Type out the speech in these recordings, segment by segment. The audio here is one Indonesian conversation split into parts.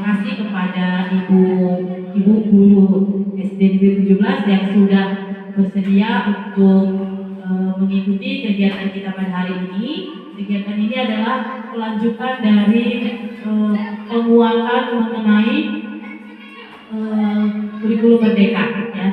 kasih kepada ibu guru SD Negeri 17 yang sudah bersedia untuk mengikuti kegiatan kita pada hari ini. Kegiatan ini adalah kelanjutan dari penguatan mengenai kurikulum merdeka, ya.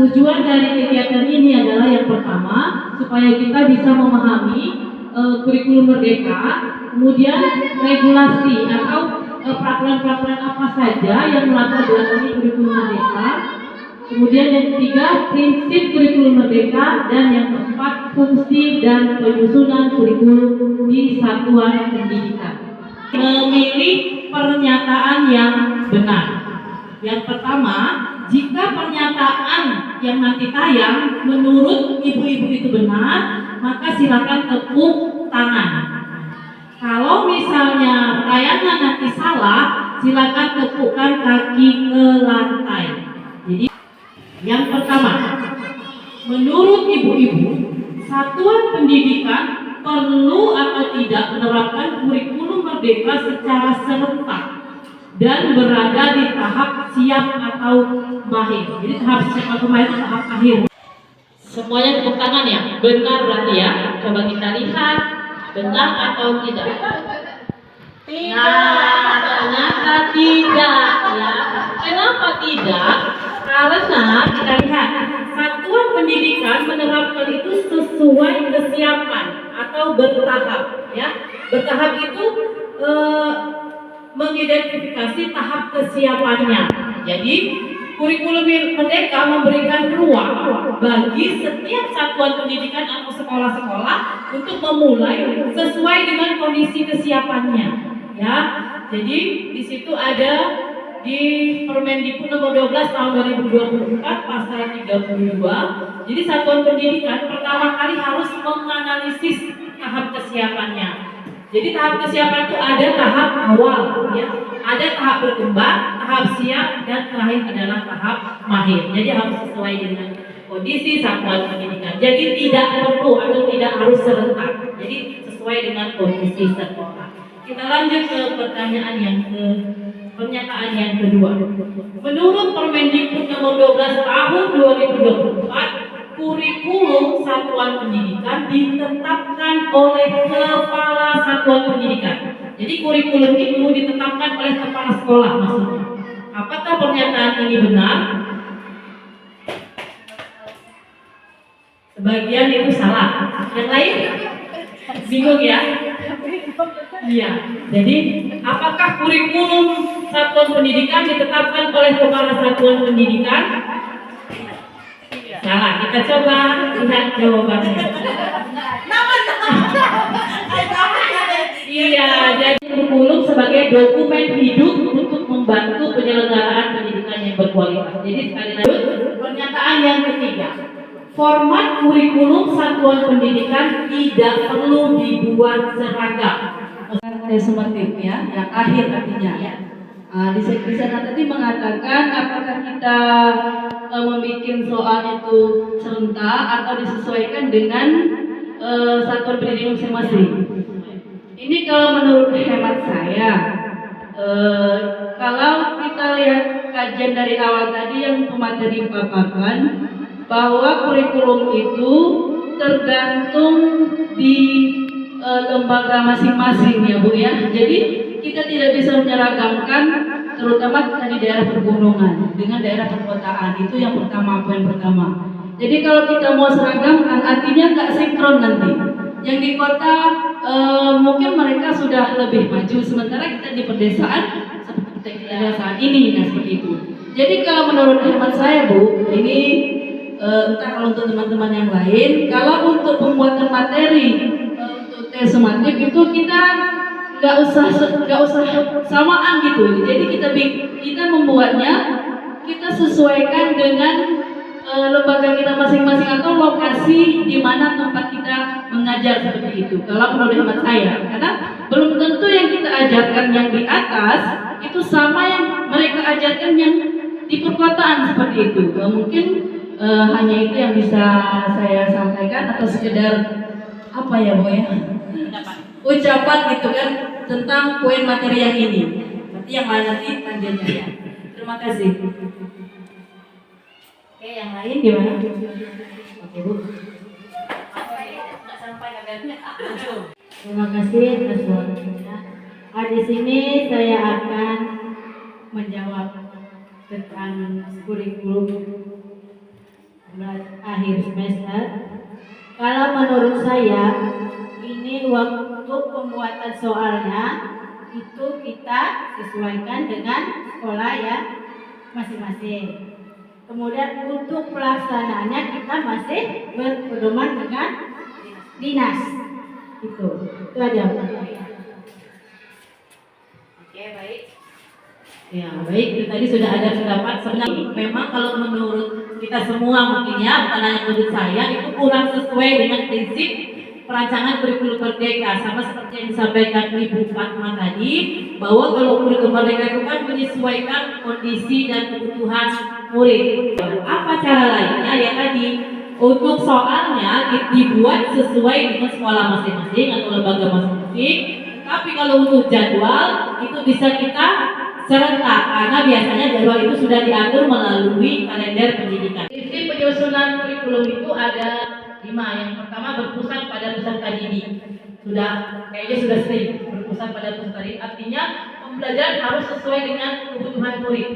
Tujuan dari kegiatan ini adalah yang pertama, supaya kita bisa memahami kurikulum merdeka, kemudian regulasi atau peraturan-peraturan apa saja yang melatar belakangi kurikulum merdeka, kemudian yang ketiga, prinsip kurikulum merdeka, dan yang keempat, fungsi dan penyusunan kurikulum di satuan pendidikan. Memilih pernyataan yang benar. Yang pertama, jika pernyataan yang nanti tayang menurut ibu-ibu itu benar, maka silakan tepuk tangan. Kalau misalnya tayangan nanti salah, silakan tepukkan kaki ke lantai. Jadi yang pertama, menurut ibu-ibu, satuan pendidikan perlu atau tidak menerapkan kurikulum merdeka secara serentak dan berada di tahap siap atau mahir. Jadi tahap siap atau mahir itu tahap akhir. Semuanya tepuk tangan ya. Benar berarti ya. Coba kita lihat benar atau tidak. Nah, ternyata tidak ya. Kenapa tidak? Karena kita lihat satuan pendidikan menerapkan itu sesuai kesiapan atau bertahap ya. Bertahap itu mengidentifikasi tahap kesiapannya. Jadi kurikulum merdeka memberikan ruang bagi setiap satuan pendidikan atau sekolah-sekolah untuk memulai sesuai dengan kondisi kesiapannya. Ya, jadi di situ ada di Permendikbud nomor 12 tahun 2024 pasal 32. Jadi satuan pendidikan pertama kali harus menganalisis tahap kesiapannya. Jadi tahap kesiapan itu ada tahap awal, ya, ada tahap berkembang, tahap siap, dan terakhir adalah tahap mahir. Jadi harus sesuai dengan kondisi satuan pendidikan. Jadi tidak perlu atau tidak harus serentak. Jadi sesuai dengan kondisi sekolah. Kita lanjut ke pernyataan yang kedua. Menurut Permendikbud nomor 12 tahun 2024. Kurikulum satuan pendidikan ditetapkan oleh kepala satuan pendidikan. Jadi kurikulum itu ditetapkan oleh kepala sekolah maksudnya. Apakah pernyataan ini benar? Sebagian itu salah. Yang lain bingung ya? Iya. Jadi apakah kurikulum satuan pendidikan ditetapkan oleh kepala satuan pendidikan? Salah, kita coba lihat jawabannya. Iya, Iya, jadi kurikulum sebagai dokumen hidup untuk membantu penyelenggaraan pendidikan yang berkualitas. Jadi sekali lagi, pernyataan yang ketiga, format kurikulum satuan pendidikan tidak perlu dibuat seragam. Sumatif ya, yang akhir artinya ya. Di sana tadi mengatakan apakah kita membuat soal itu serentak atau disesuaikan dengan satuan pendidikan masing-masing. Ini kalau menurut hemat saya, kalau kita lihat kajian dari awal tadi yang pemateri paparkan, bahwa kurikulum itu tergantung di lembaga masing-masing ya Bu ya. Jadi kita tidak bisa menyeragamkan, terutama kita di daerah pergunungan dengan daerah perkotaan. Itu yang pertama, poin pertama. Jadi kalau kita mau seragamkan, artinya nggak sinkron nanti. Yang di kota mungkin mereka sudah lebih maju, sementara kita di pedesaan seperti kita saat ini, nah seperti itu. Jadi kalau menurut hemat saya Bu, ini entah kalau untuk teman-teman yang lain, kalau untuk pembuatan materi untuk tes sumatif itu kita nggak usah samaan gitu. Jadi kita membuatnya, kita sesuaikan dengan lembaga kita masing-masing atau lokasi di mana tempat kita mengajar seperti itu. Kalau menurut hemat saya, karena belum tentu yang kita ajarkan yang di atas itu sama yang mereka ajarkan yang di perkotaan seperti itu. Mungkin hanya itu yang bisa saya sampaikan, atau sekedar apa ya Bu ya, ucapan gitu kan tentang poin materi yang ini. Nanti yang lain nanti lanjutnya ya. Terima kasih. Oke, yang lain gimana? Oke Bu. Terima kasih atas waktunya. Di sini saya akan menjawab tentang kurikulum akhir semester. Kalau menurut saya, ini waktu pembuatan soalnya itu kita sesuaikan dengan sekolah ya masing-masing. Kemudian untuk pelaksanaannya kita masih berpedoman dengan dinas. Itu aja. Oke, baik. Ya, baik. Tadi sudah ada pendapat. Sebenarnya memang kalau menurut kita semua mungkin ya, bukan hanya menurut saya, itu kurang sesuai dengan prinsip perancangan kurikulum merdeka. Sama seperti yang disampaikan Ibu Fatma tadi, bahwa kalau kurikulum merdeka itu kan menyesuaikan kondisi dan kebutuhan murid. Apa cara lainnya? Ya tadi, untuk soalnya dibuat sesuai dengan sekolah masing-masing atau lembaga masing-masing. Tapi kalau untuk jadwal itu bisa kita serentak, karena biasanya jadwal itu sudah diatur melalui kalender pendidikan. Prinsip penyusunan kurikulum itu ada 5. Yang pertama berpusat pada peserta didik. Kayaknya sudah sering berpusat pada peserta didik. Artinya pembelajaran harus sesuai dengan kebutuhan murid.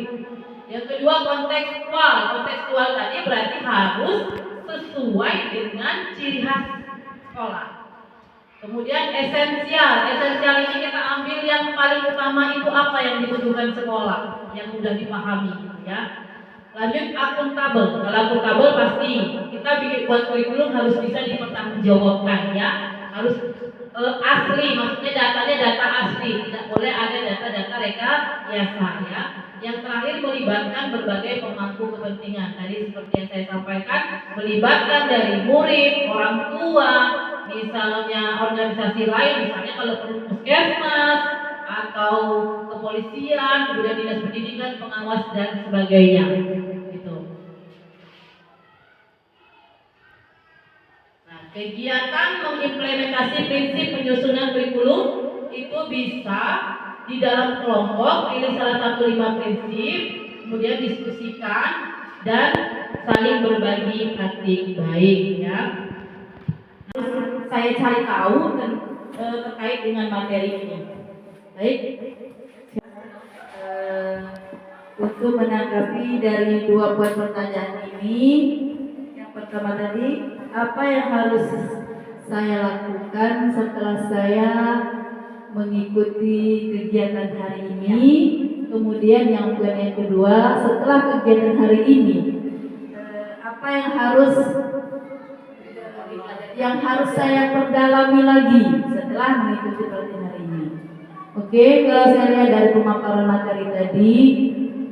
Yang kedua kontekstual. Kontekstual tadi berarti harus sesuai dengan ciri khas sekolah. Kemudian esensial. Esensial ini kita ambil yang paling utama itu apa yang dibutuhkan sekolah, yang mudah dipahami ya. Lanjut akuntabel. Kalau akuntabel pasti kita bikin buat kurikulum harus bisa dipertanggungjawabkan ya. Harus asli, maksudnya datanya data asli, tidak boleh ada data-data rekayasa ya. Yang terakhir melibatkan berbagai pemangku kepentingan. Tadi seperti yang saya sampaikan, melibatkan dari murid, orang tua, misalnya organisasi lain, misalnya kalau perlu puskesmas atau kepolisian, kemudian dinas pendidikan, pengawas dan sebagainya. Gitu. Nah, kegiatan mengimplementasi prinsip penyusunan kurikulum itu bisa di dalam kelompok, pilih salah satu 5 prinsip, kemudian diskusikan dan saling berbagi praktik baik ya. Saya cari tahu terkait dengan materi ini. Baik. Untuk menanggapi dari 2 poin pertanyaan ini, yang pertama tadi, apa yang harus saya lakukan setelah saya mengikuti kegiatan hari ini? Kemudian yang kedua, setelah kegiatan hari ini, apa yang harus yang harus saya perdalami lagi setelah mengikuti pelatihan hari ini. Oke, kalau saya lihat dari pemaparan materi tadi,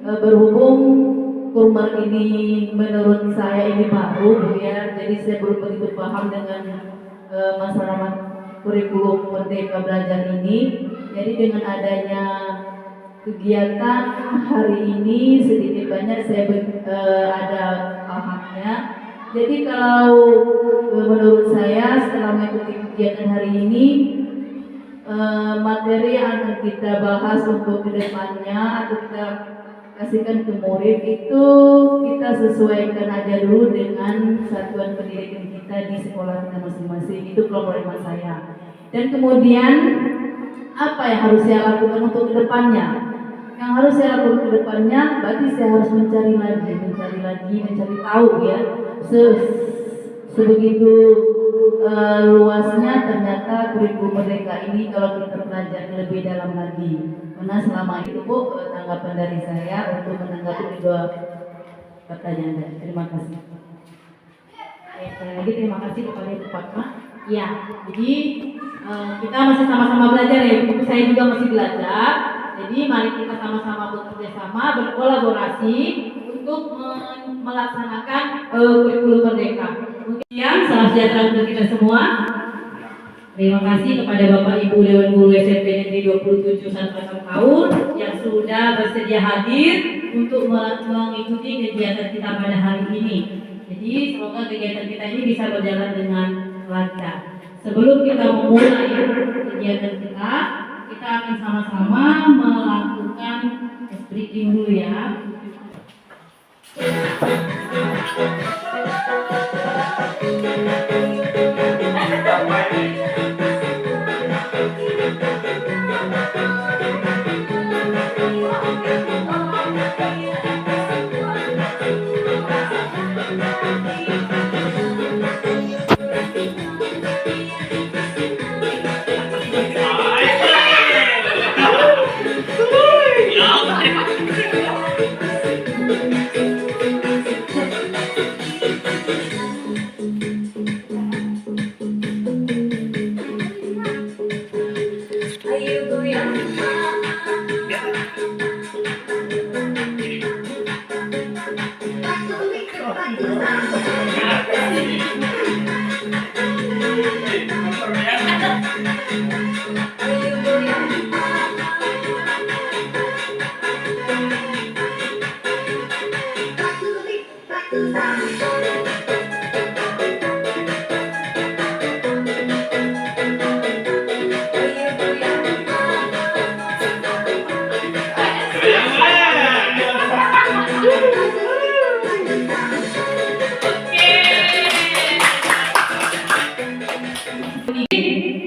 berhubung kurmer ini menurut saya ini baru ya, jadi saya belum begitu paham dengan masalah kurikulum Merdeka Belajar ini. Jadi dengan adanya kegiatan hari ini sedikit banyak saya ada pahamnya. Jadi kalau menurut saya setelah mengikuti kegiatan hari ini, materi yang akan kita bahas untuk kedepannya atau kita kasihkan ke murid itu kita sesuaikan aja dulu dengan satuan pendidikan kita di sekolah kita masing-masing. Itu kalau menurut saya. Dan kemudian apa yang harus saya lakukan untuk kedepannya? Yang harus saya lakukan kedepannya berarti saya harus mencari mencari tahu ya. Sebegitu luasnya ternyata kurikulum Merdeka ini kalau kita pelajari lebih dalam lagi. Karena selama itu Bu, tanggapan dari saya untuk menanggapi kedua pertanyaan. Terima kasih. Sekali lagi terima kasih kepada Ibu Fatma. Ya, jadi kita masih sama-sama belajar ya. Ibu saya juga masih belajar. Jadi mari kita sama-sama bekerja sama, berkolaborasi untuk melaksanakan kurikulum Merdeka. Mungkin salam sejahtera untuk kita semua. Terima kasih kepada Bapak Ibu Dewan Guru SMP Negeri 27 Satu tahun yang sudah bersedia hadir untuk mengikuti kegiatan kita pada hari ini. Jadi semoga kegiatan kita ini bisa berjalan dengan lancar. Sebelum kita memulai kegiatan kita akan sama-sama melakukan breaking dulu ya.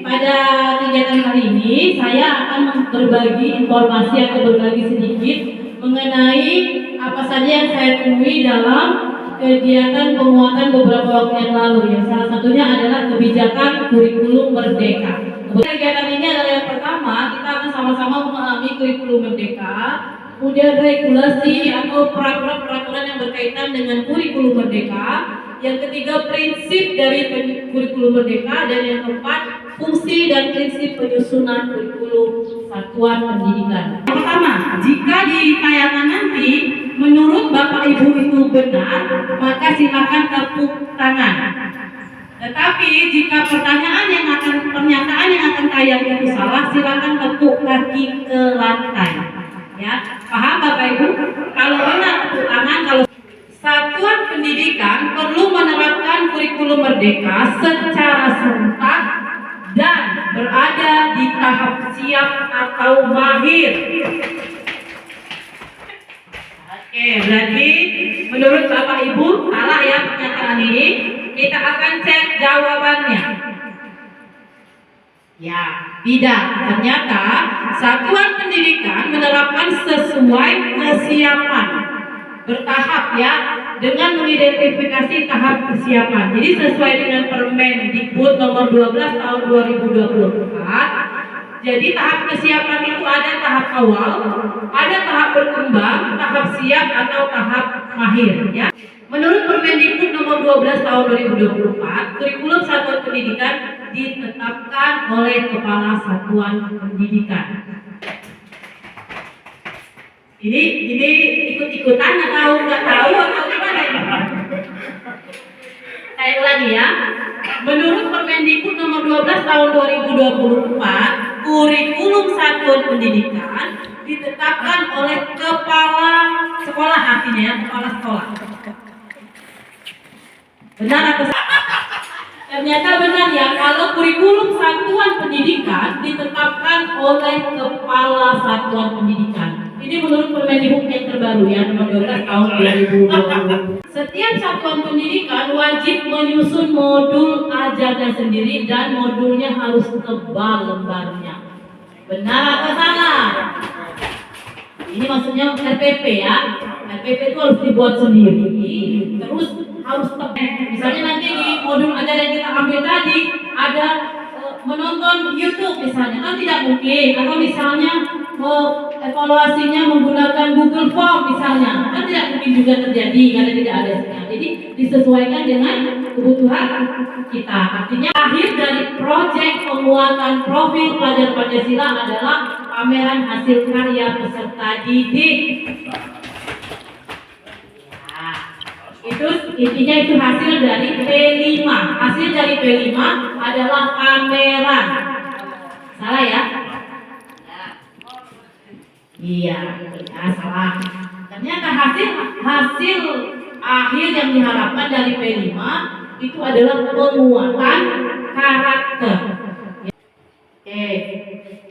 Pada kegiatan kali ini saya akan berbagi informasi atau berbagi sedikit mengenai apa saja yang saya temui dalam kegiatan penguatan beberapa waktu yang lalu. Yang salah satunya adalah kebijakan kurikulum Merdeka. Kegiatan ini adalah yang pertama, kita akan sama-sama memahami kurikulum Merdeka, kemudian regulasi atau peraturan-peraturan yang berkaitan dengan kurikulum Merdeka, yang ketiga prinsip dari kurikulum Merdeka, dan yang keempat fungsi dan prinsip penyusunan kurikulum satuan pendidikan. Yang pertama, jika di tayangan nanti menurut Bapak Ibu itu benar, maka silakan tepuk tangan. Tetapi jika pernyataan yang akan tayang itu salah, silakan tepuk kaki ke lantai. Ya, paham Bapak Ibu? Kalau benar tepuk tangan. Kalau satuan pendidikan perlu menerapkan kurikulum Merdeka secara serentak dan berada di tahap siap atau mahir. Oke, berarti menurut Bapak Ibu salah ya pernyataan ini. Kita akan cek jawabannya. Ya, tidak. Ternyata satuan pendidikan menerapkan sesuai kesiapan, bertahap ya, dengan mengidentifikasi tahap kesiapan. Jadi sesuai dengan Permendikbud nomor 12 tahun 2024. Jadi tahap kesiapan itu ada tahap awal, ada tahap berkembang, tahap siap atau tahap mahir ya. Menurut Permendikbud nomor 12 tahun 2024, kurikulum satuan pendidikan ditetapkan oleh Kepala Satuan Pendidikan. Ini ikut-ikutan atau nggak tahu atau gimana ini? Saya ulangi ya. Menurut Permendikbud nomor 12 tahun 2024, kurikulum satuan pendidikan ditetapkan oleh kepala sekolah, artinya ya, kepala sekolah. Benar atau salah? Ternyata benar ya, kalau kurikulum satuan pendidikan ditetapkan oleh kepala satuan pendidikan. Ini menurut Permendikbud yang terbaru ya, nomor 12 tahun 2020. Setiap satuan pendidikan wajib menyusun modul ajarnya sendiri dan modulnya harus tebal lembarnya. Benar atau salah? Ini maksudnya RPP ya. RPP itu harus dibuat sendiri, terus harus tebal. Misalnya nanti di modul ajar yang kita ambil tadi ada menonton YouTube misalnya, kan tidak mungkin. Atau misalnya evaluasinya menggunakan Google Form misalnya, kan tidak mungkin juga terjadi karena tidak ada sinyal. Jadi disesuaikan dengan kebutuhan kita. Artinya akhir dari proyek penguatan profil pelajar Pancasila adalah pameran hasil karya peserta didik. Nah, itu intinya itu hasil dari P5. Hasil dari P5 adalah pameran. Salah ya? Iya, salah. Ternyata hasil akhir yang diharapkan dari P5 itu adalah penguatan karakter.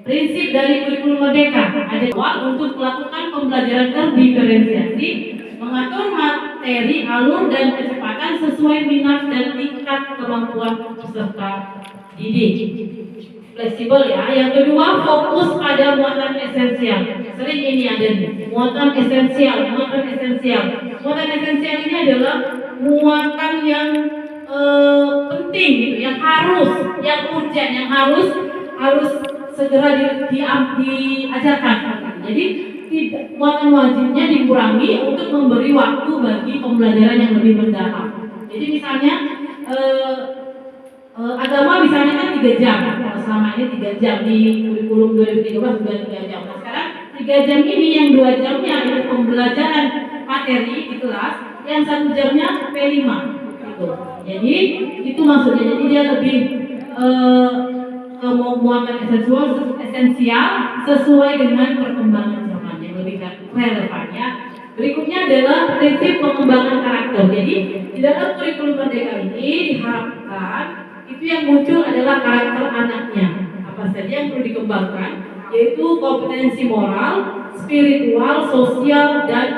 Prinsip dari kurikulum merdeka adalah untuk melakukan pembelajaran terdiferensiasi, mengatur materi, alur dan kecepatan sesuai minat dan tingkat kemampuan peserta didik. Fleksibel ya. Yang kedua, fokus pada muatan esensial. Sering ini ada nih, muatan esensial. Muatan esensial ini adalah muatan yang penting gitu, yang harus, yang urgent, yang harus segera diajarkan. Jadi muatan wajibnya dikurangi untuk memberi waktu bagi pembelajaran yang lebih mendalam. Jadi misalnya agama misalnya kan 3 jam, selama ini 3 jam di kurikulum 2013 sudah 3 jam. Nah, sekarang 3 jam ini yang 2 jamnya itu pembelajaran materi di kelas, yang 1 jamnya P5 gitu. Jadi itu maksudnya, jadi dia lebih muatan esensial sesuai dengan perkembangan zaman yang lebih relevan ya. Berikutnya adalah prinsip pengembangan karakter. Jadi di dalam kurikulum merdeka ini diharapkan itu yang muncul adalah karakter anaknya. Apa saja yang perlu dikembangkan, yaitu kompetensi moral, spiritual, sosial, dan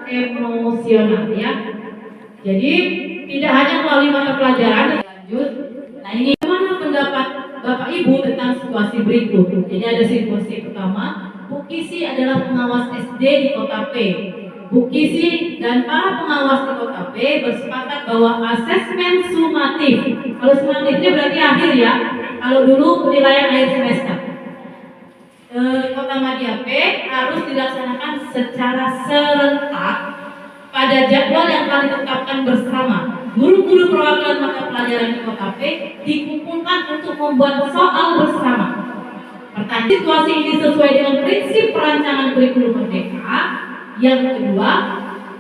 emosional ya. Jadi tidak hanya melalui mata pelajaran. Lanjut. Nah, ini mana pendapat Bapak Ibu tentang situasi berikut? Jadi ada situasi pertama, Bu Kisi adalah pengawas SD di Kota P. Bu Kisi dan para pengawas di Kota P bersepakat bahwa asesmen sumatif, kalau sumatifnya berarti akhir ya, kalau dulu penilaian akhir semester, Kota Madya P harus dilaksanakan secara serentak pada jadwal yang telah ditetapkan bersama. Guru-guru perwakilan mata pelajaran di Kota P dikumpulkan untuk membuat soal bersama. Pertanyaan, situasi ini sesuai dengan prinsip perancangan kurikulum merdeka. Yang kedua,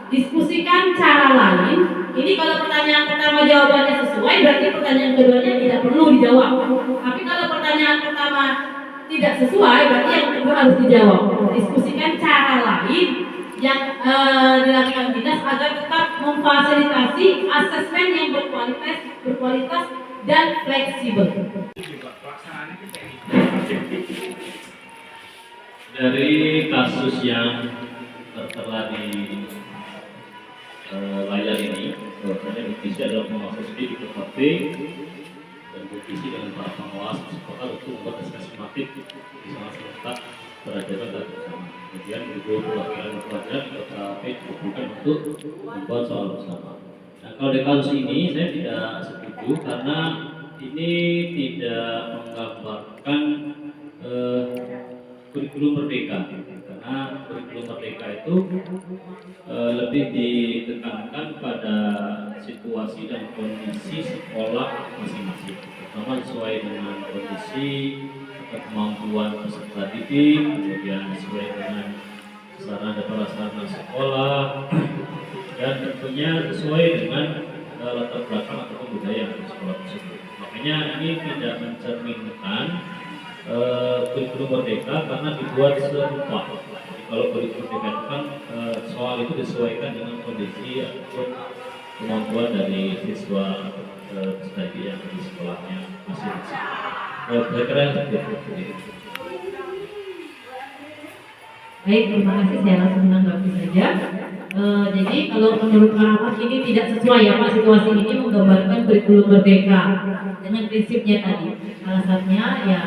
diskusikan cara lain. Ini kalau pertanyaan pertama jawabannya sesuai, berarti pertanyaan keduanya tidak perlu dijawab. Tapi kalau pertanyaan pertama tidak sesuai, berarti yang kedua harus dijawab. Diskusikan cara lain yang dilakukan dinas agar tetap memfasilitasi asesmen yang berkualitas dan fleksibel. Dari kasus yang tertera di layar ini, bahwasanya Bu Kisi adalah pengawas SD di Kota P, dan Bu Kisi dengan para pengawas sepakat untuk membuat asesmen di salah serentak pelajaran dan bersama. Kemudian guru perwakilan pelajar di Kota P dikumpulkan untuk membuat soal bersama. Nah, kalau di kasus ini saya tidak setuju karena ini tidak menggambarkan kurikulum merdeka. Karena kurikulum merdeka itu lebih ditekankan pada pada situasi dan kondisi sekolah masing-masing, pertama sesuai dengan kondisi atau kemampuan peserta didik, kemudian sesuai dengan sarana dan prasarana sekolah, dan tentunya sesuai dengan latar belakang atau budaya di sekolah tersebut. Makanya ini tidak mencerminkan kurikulum merdeka karena dibuat serupa. Jadi kalau kurikulum merdeka itu kan soal itu disesuaikan dengan kondisi ataupun kemampuan dari siswa peserta yang di sekolahnya masing-masing. Kira-kira seperti itu. Baik, terima kasih. Saya langsung menanggapi saja. Jadi kalau menurut Pak Rahmat ini tidak sesuai ya Pak, situasi ini menggambarkan kurikulum merdeka dengan prinsipnya tadi. Alasannya ya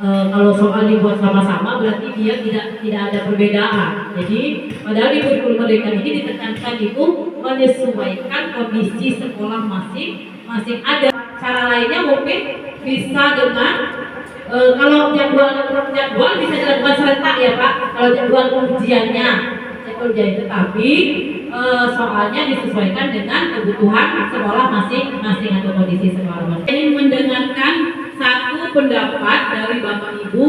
kalau soal dibuat sama-sama berarti dia tidak ada perbedaan. Jadi padahal di kurikulum merdeka ini ditekankan itu menyesuaikan kondisi sekolah masing-masing. Ada cara lainnya mungkin bisa dengan kalau jadwal bisa dilakukan serentak ya Pak. Kalau jadwal ujiannya tetapi soalnya disesuaikan dengan kebutuhan sekolah masing-masing atau kondisi sekolah masing. Ini mendengarkan satu pendapat dari Bapak Ibu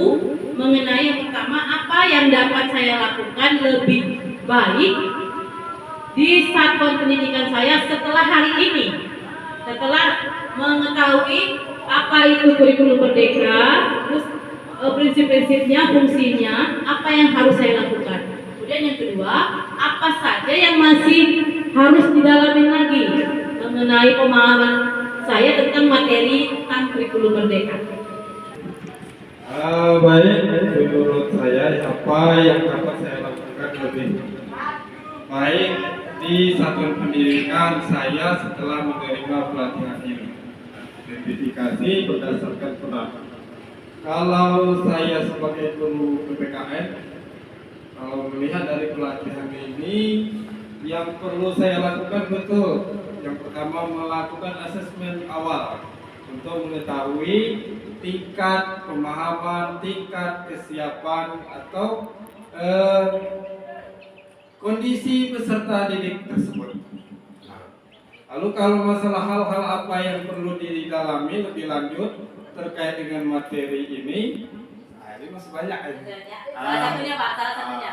mengenai yang pertama, apa yang dapat saya lakukan lebih baik di satuan pendidikan saya setelah hari ini, setelah mengetahui apa itu kurikulum merdeka, terus prinsip-prinsipnya, fungsinya, apa yang harus saya lakukan. Kemudian yang kedua, apa saja yang masih harus didalami lagi mengenai pemahaman saya tentang materi tentang kurikulum merdeka. Baik, menurut saya apa yang dapat saya lakukan lebih baik di satuan pendidikan saya setelah menerima pelatihan ini. Identifikasi berdasarkan peran. Kalau saya sebagai guru PPKN, kalau melihat dari pelatihan ini, yang perlu saya lakukan betul. Yang pertama melakukan asesmen awal untuk mengetahui tingkat pemahaman, tingkat kesiapan atau kondisi peserta didik tersebut. Lalu kalau masalah hal-hal apa yang perlu didalami lebih lanjut terkait dengan materi ini, ini masih banyak ya. Salah satunya Pak, salah satunya.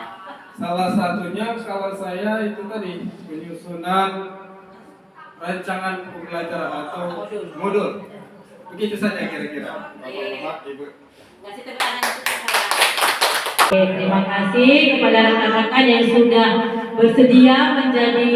Salah satunya kalau saya itu tadi penyusunan rancangan pembelajaran atau modul. Begitu saja kira-kira. Bapak, Ibu. Kasih tepuk tangan untuk saya. Oke, terima kasih kepada rekan-rekan yang sudah bersedia menjadi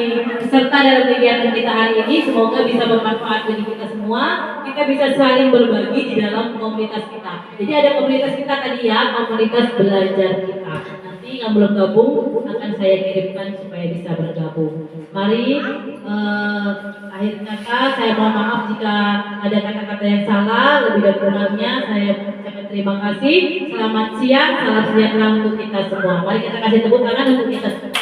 peserta dalam kegiatan kita hari ini. Semoga bisa bermanfaat bagi kita semua. Kita bisa saling berbagi di dalam komunitas kita. Jadi ada komunitas kita tadi ya, komunitas belajar kita. Nanti yang belum gabung akan saya kirimkan supaya bisa bergabung. Mari akhir kata saya mohon maaf jika ada kata-kata yang salah. Lebih dan kurangnya saya ucapkan terima kasih. Selamat siang, salam sejahtera untuk kita semua. Mari kita kasih tepuk tangan untuk kita semua.